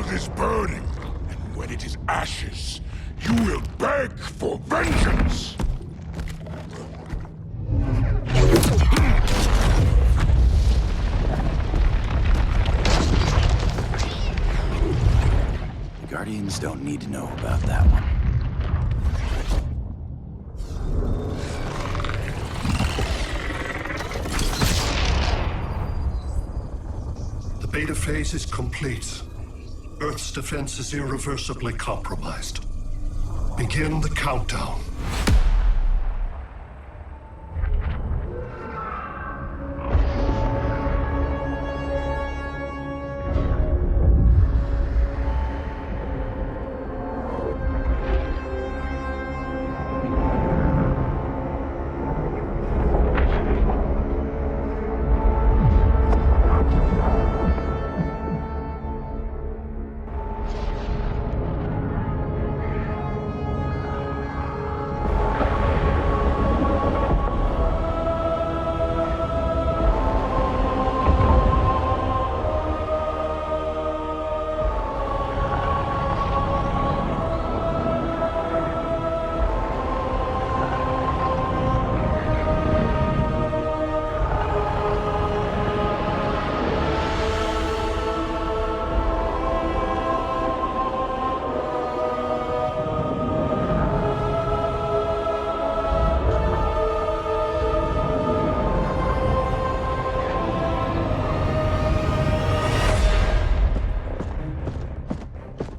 Earth is burning, and when it is ashes, you will beg for vengeance! Guardians don't need to know about that one. The beta phase is complete. Earth's defense is irreversibly compromised. Begin the countdown.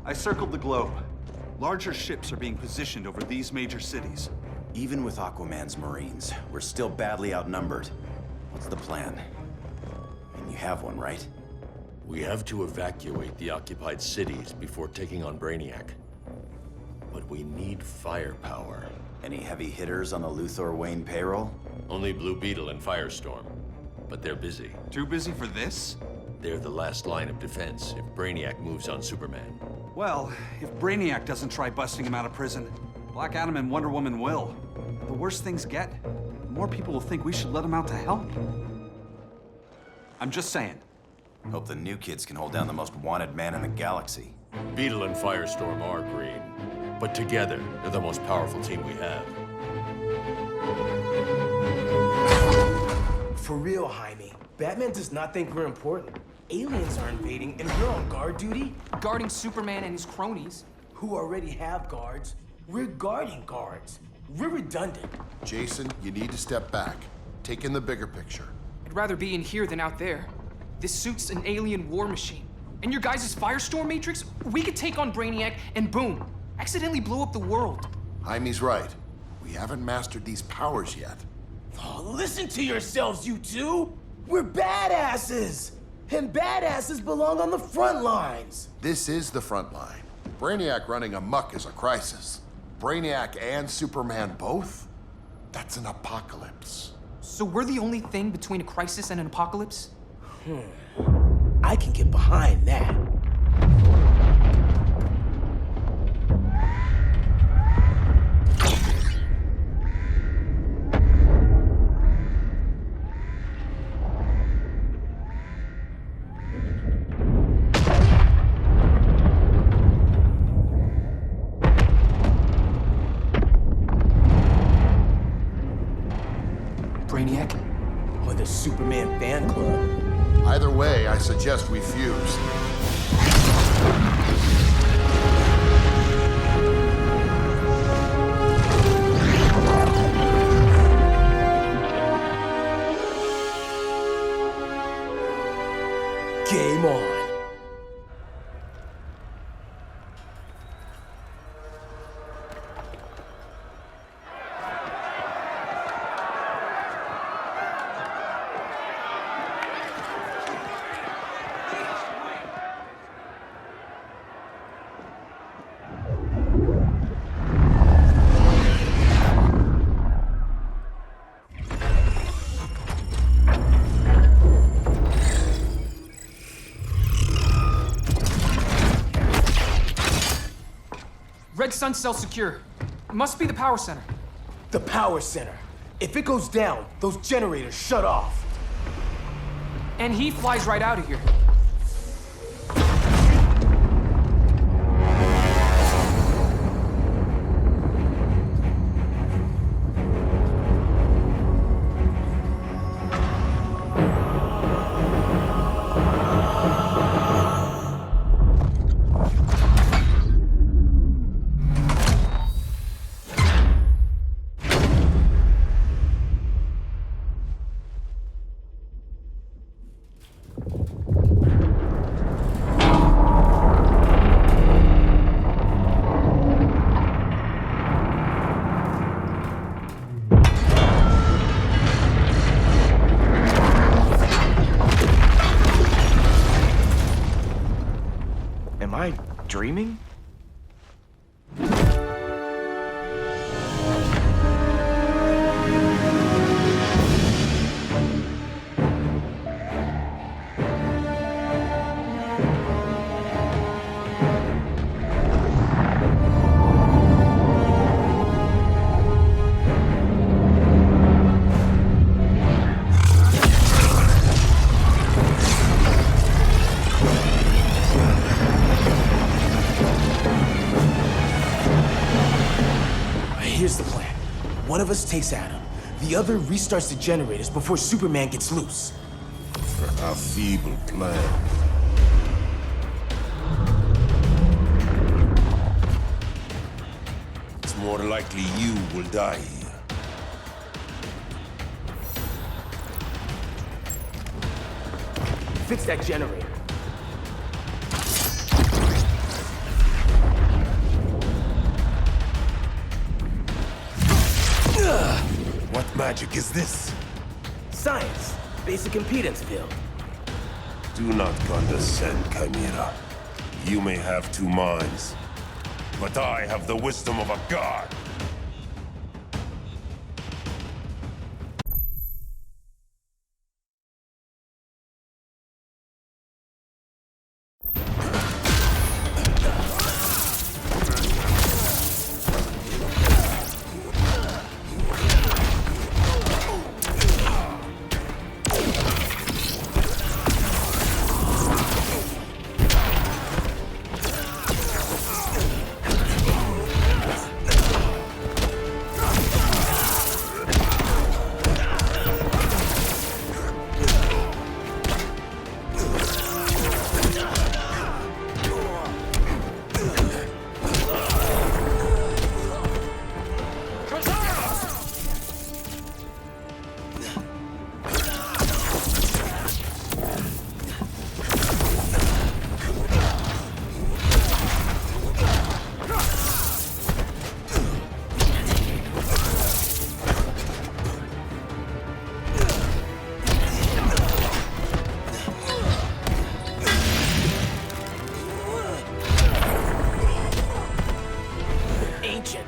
I circled the globe. Larger ships are being positioned over these major cities. Even with Aquaman's Marines, we're still badly outnumbered. What's the plan? And you have one, right? We have to evacuate the occupied cities before taking on Brainiac. But we need firepower. Any heavy hitters on the Luthor Wayne payroll? Only Blue Beetle and Firestorm. But they're busy. Too busy for this? They're the last line of defense if Brainiac moves on Superman. Well, if Brainiac doesn't try busting him out of prison, Black Adam and Wonder Woman will. The worse things get, the more people will think we should let him out to help. I'm just saying. Hope the new kids can hold down the most wanted man in the galaxy. Beetle and Firestorm are green, but together, they're the most powerful team we have. For real, Jaime. Batman does not think we're important. Aliens are invading, and we're on guard duty? Guarding Superman and his cronies. Who already have guards. We're guarding guards. We're redundant. Jason, you need to step back. Take in the bigger picture. I'd rather be in here than out there. This suit's an alien war machine. And your guys' Firestorm Matrix, we could take on Brainiac and boom, accidentally blow up the world. Jaime's right. We haven't mastered these powers yet. Oh, listen to yourselves, you two! We're badasses! And badasses belong on the front lines! This is the front line. Brainiac running amok is a crisis. Brainiac and Superman both? That's an apocalypse. So we're the only thing between a crisis and an apocalypse? I can get behind that. Brainiac? Or the Superman fan club. Either way, I suggest we fuse. Game on. Red Sun cell secure. It must be the power center. The power center. If it goes down, those generators shut off. And he flies right out of here. dreaming? Here's the plan. One of us takes Adam. The other restarts the generators before Superman gets loose. A feeble plan. It's more likely you will die here. Fix that generator. What magic is this? Science. Basic impedance field. Do not condescend, Chimera. You may have two minds, but I have the wisdom of a god.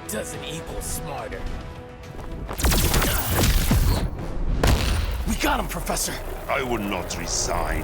Doesn't equal smarter. We got him, Professor! I will not resign.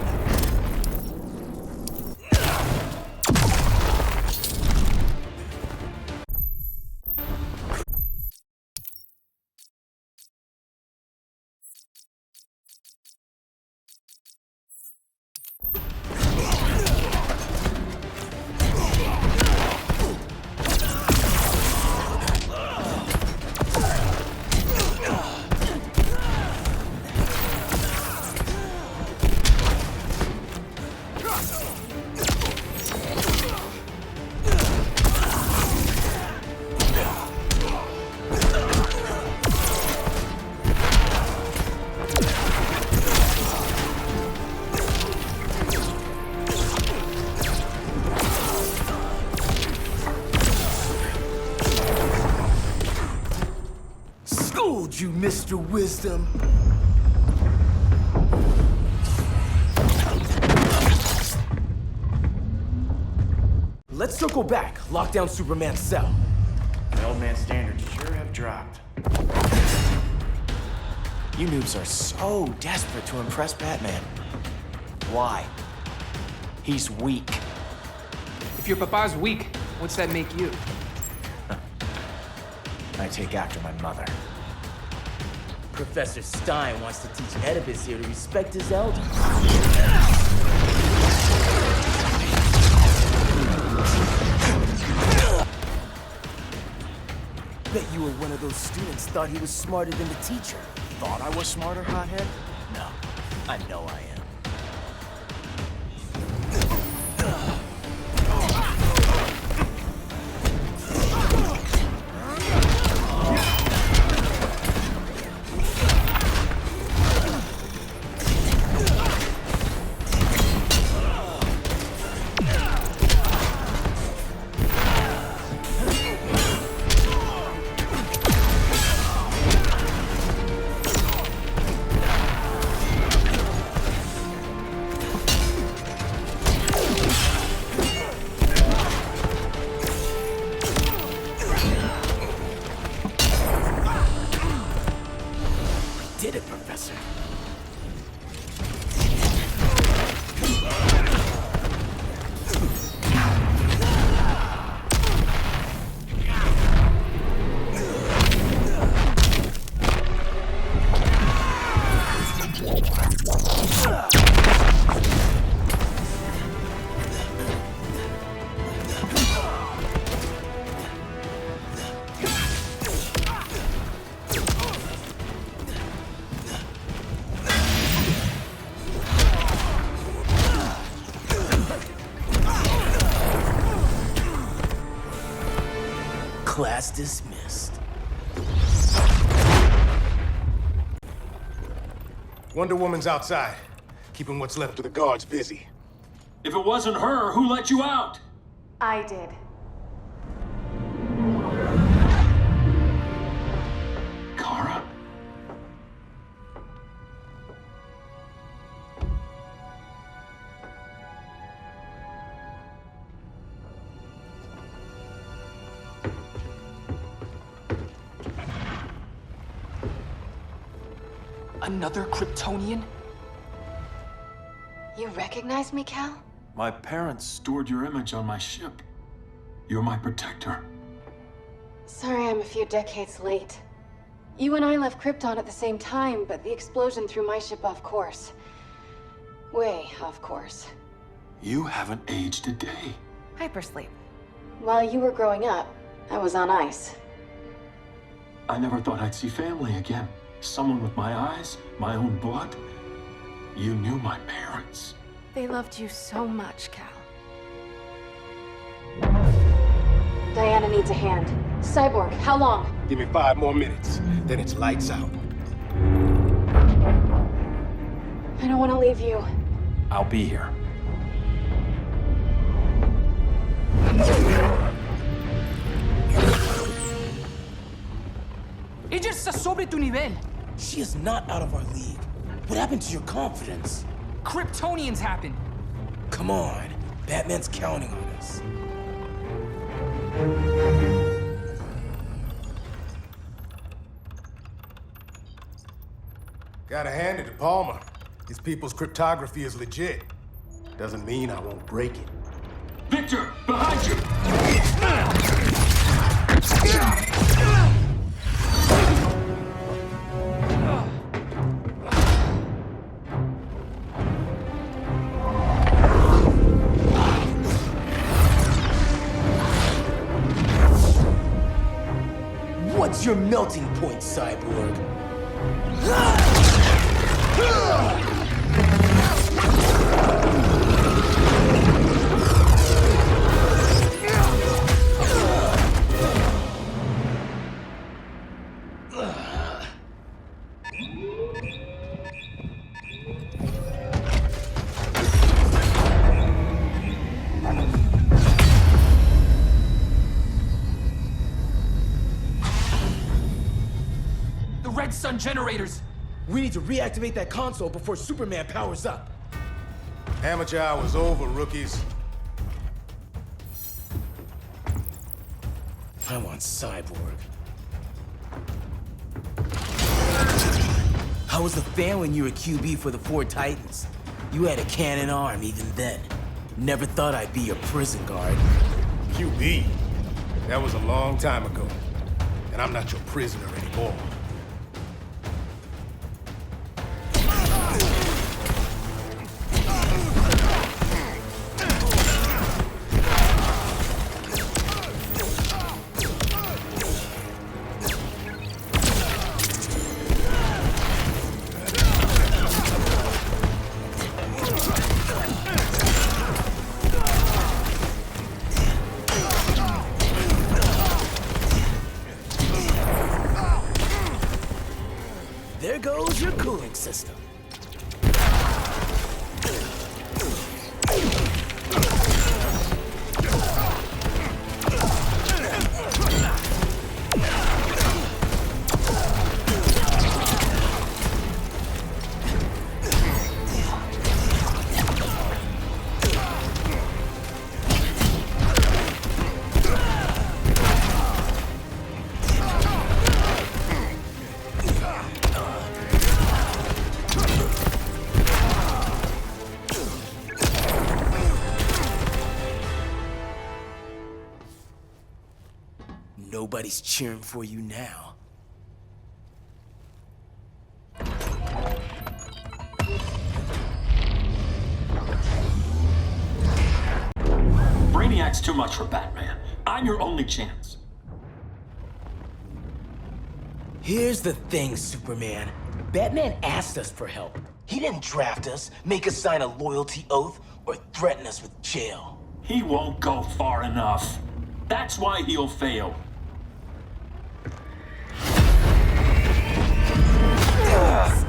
Schooled you, Mr. Wisdom. Let's circle back, lock down Superman's cell. The old man's standards sure have dropped. You noobs are so desperate to impress Batman. Why? He's weak. If your papa's weak, what's that make you? I take after my mother. Professor Stein wants to teach Oedipus here to respect his elders. Bet you were one of those students thought he was smarter than the teacher. Thought I was smarter, hothead? No, I know I am. Class dismissed. Wonder Woman's outside, keeping what's left of the guards busy. If it wasn't her, who let you out? I did. Kara? Another Kryptonian? You recognize me, Cal? My parents stored your image on my ship. You're my protector. Sorry I'm a few decades late. You and I left Krypton at the same time, but the explosion threw my ship off course. Way off course. You haven't aged a day. Hypersleep. While you were growing up, I was on ice. I never thought I'd see family again. Someone with my eyes, my own blood. You knew my parents. They loved you so much, Cal. Diana needs a hand. Cyborg, how long? Give me 5 more minutes, then it's lights out. I don't want to leave you. I'll be here. Ella está sobre tu nivel. She is not out of our league. What happened to your confidence? Kryptonians happen. Come on, Batman's counting on us. Gotta hand it to Palmer. These people's cryptography is legit. Doesn't mean I won't break it. Victor, behind you! What's your melting point, Cyborg? Red Sun generators! We need to reactivate that console before Superman powers up. Amateur hour's over, rookies. I want Cyborg. How was the fan when you were QB for the 4 Titans? You had a cannon arm even then. Never thought I'd be your prison guard. QB? That was a long time ago. And I'm not your prisoner anymore. There goes your cooling system. Nobody's cheering for you now. Brainiac's too much for Batman. I'm your only chance. Here's the thing, Superman. Batman asked us for help. He didn't draft us, make us sign a loyalty oath, or threaten us with jail. He won't go far enough. That's why he'll fail.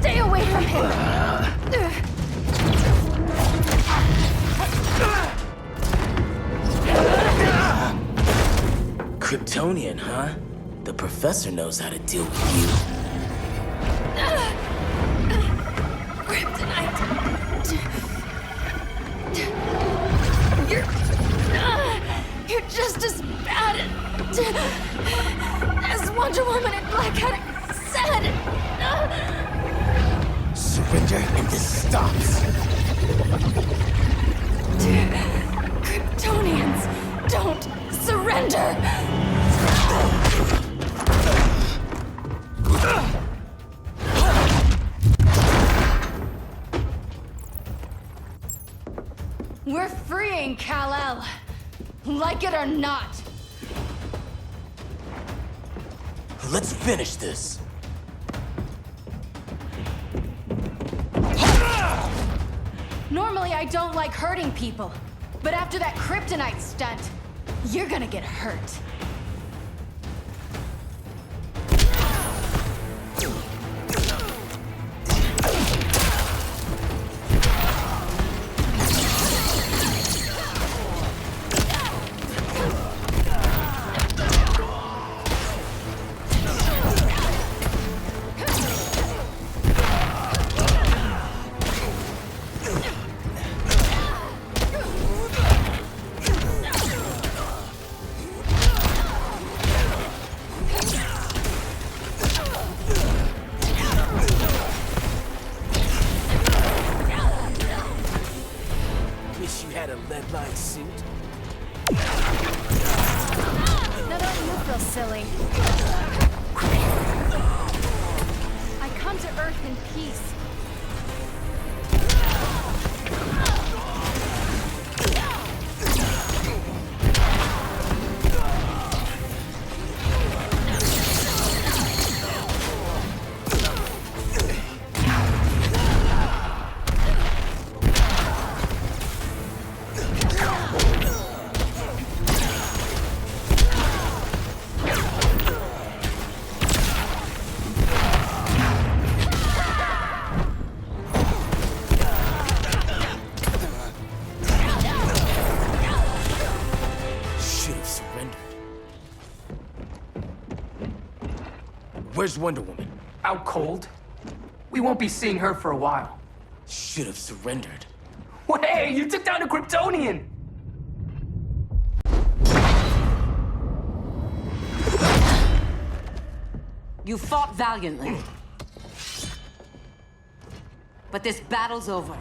Stay away from him! Kryptonian, huh? The professor knows how to deal with you. Kryptonite! You're just as bad as Wonder Woman and Black Adam said! Surrender and this stops. Kryptonians, don't surrender! We're freeing Kal-El. Like it or not. Let's finish this. Normally I don't like hurting people, but after that kryptonite stunt, you're gonna get hurt. Wish you had a lead-lined suit. Now don't you feel silly? I come to Earth in peace. Where's Wonder Woman? Out cold. We won't be seeing her for a while. Should have surrendered. Hey, you took down a Kryptonian! You fought valiantly. But this battle's over.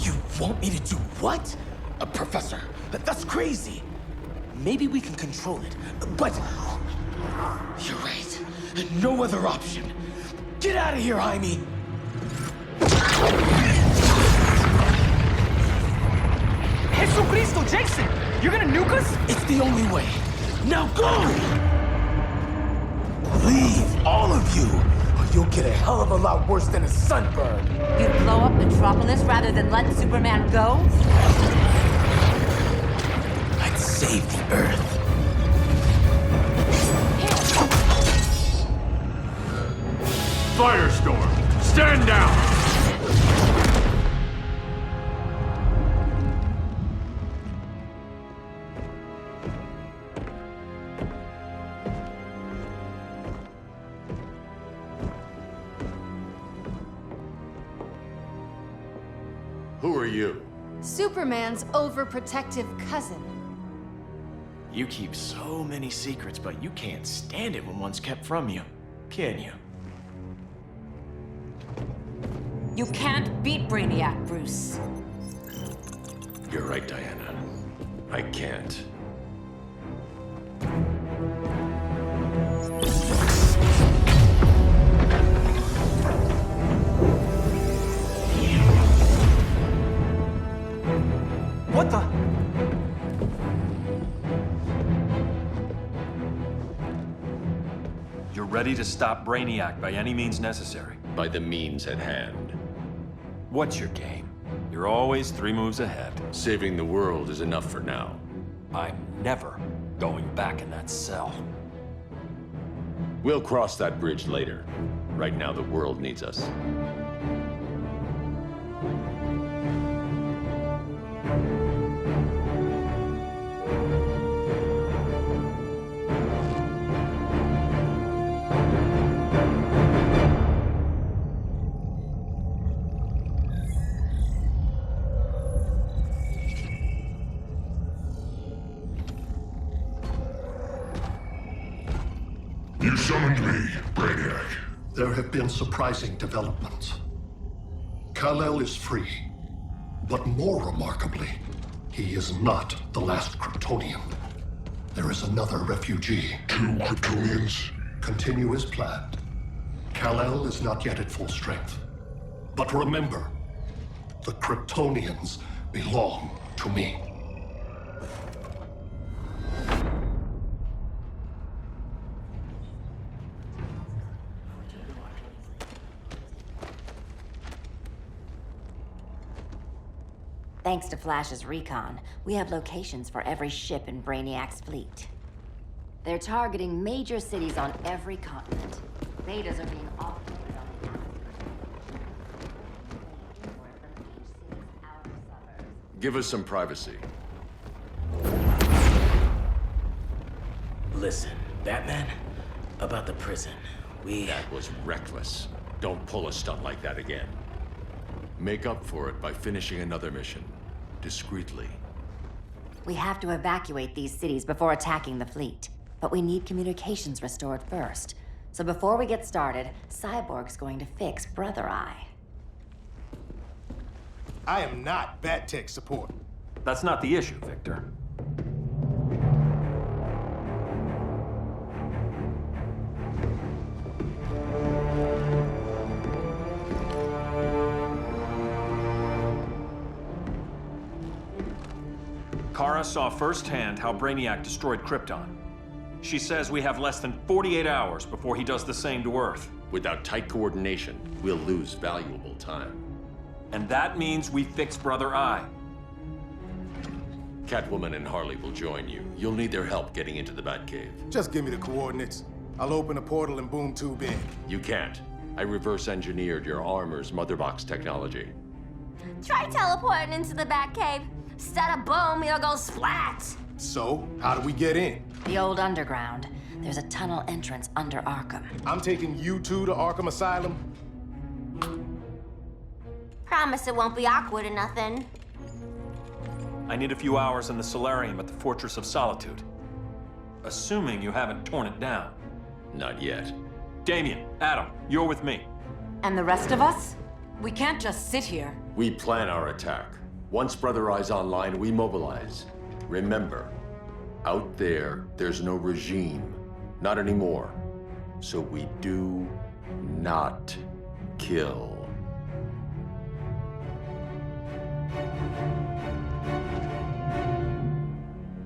You want me to do what? Professor, that's crazy. Maybe we can control it, but... You're right. No other option. Get out of here, Jaime! Jesucristo, Jason! You're gonna nuke us? It's the only way. Now go! Leave, all of you, or you'll get a hell of a lot worse than a sunburn. You'd blow up Metropolis rather than let Superman go? I'd save the Earth. Firestorm, stand down! Who are you? Superman's overprotective cousin. You keep so many secrets, but you can't stand it when one's kept from you, can you? You can't beat Brainiac, Bruce. You're right, Diana. I can't. What the? You're ready to stop Brainiac by any means necessary. By the means at hand. What's your game? You're always 3 moves ahead. Saving the world is enough for now. I'm never going back in that cell. We'll cross that bridge later. Right now, the world needs us. You summoned me, Brainiac. There have been surprising developments. Kal-El is free, but more remarkably, he is not the last Kryptonian. There is another refugee. 2 Kryptonians? Continue as planned. Kal-El is not yet at full strength. But remember, the Kryptonians belong to me. Thanks to Flash's recon, we have locations for every ship in Brainiac's fleet. They're targeting major cities on every continent. Betas are being offloaded on the outskirts. Give us some privacy. Listen, Batman, about the prison, That was reckless. Don't pull a stunt like that again. Make up for it by finishing another mission. Discreetly. We have to evacuate these cities before attacking the fleet. But we need communications restored first. So before we get started, Cyborg's going to fix Brother Eye. I am not Bat Tech support. That's not the issue, Victor. Kara saw firsthand how Brainiac destroyed Krypton. She says we have less than 48 hours before he does the same to Earth. Without tight coordination, we'll lose valuable time. And that means we fix Brother Eye. Catwoman and Harley will join you. You'll need their help getting into the Batcave. Just give me the coordinates. I'll open a portal and boom tube in. You can't. I reverse engineered your armor's motherbox technology. Try teleporting into the Batcave. Instead of boom, it'll go splat. So, how do we get in? The old underground. There's a tunnel entrance under Arkham. I'm taking you two to Arkham Asylum. Promise it won't be awkward or nothing. I need a few hours in the solarium at the Fortress of Solitude. Assuming you haven't torn it down. Not yet. Damien, Adam, you're with me. And the rest of us? We can't just sit here. We plan our attack. Once Brother Eye's online, we mobilize. Remember, out there's no regime. Not anymore. So we do not kill.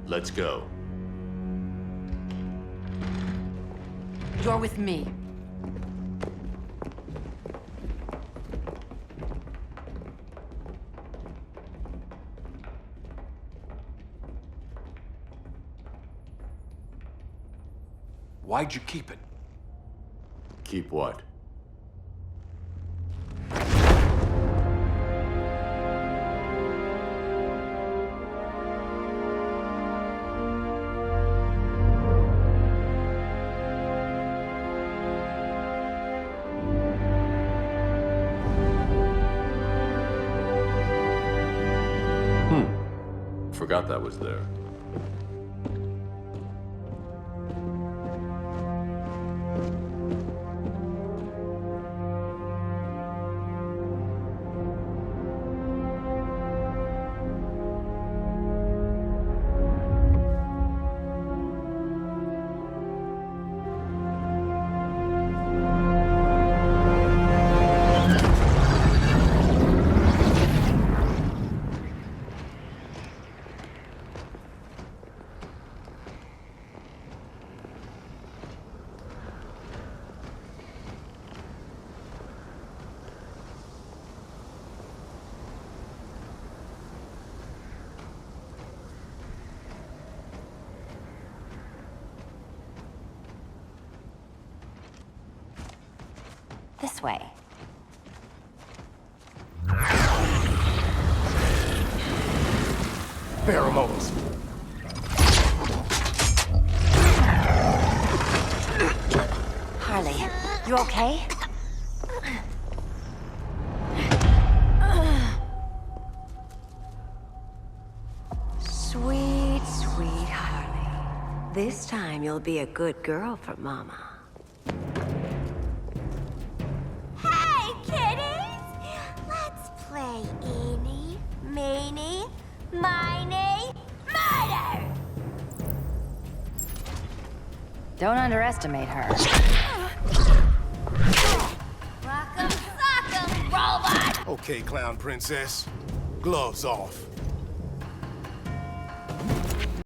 Let's go. You're with me. Why'd you keep it? Keep what? Forgot that was there. this way. Pheromones. Harley, you okay? Sweet, sweet Harley. This time you'll be a good girl for Mama. Hey, kiddies! Let's play Eeny, Meeny, Miny, Murder! Don't underestimate her. Rock'em sock'em, robot! Okay, clown princess. Gloves off.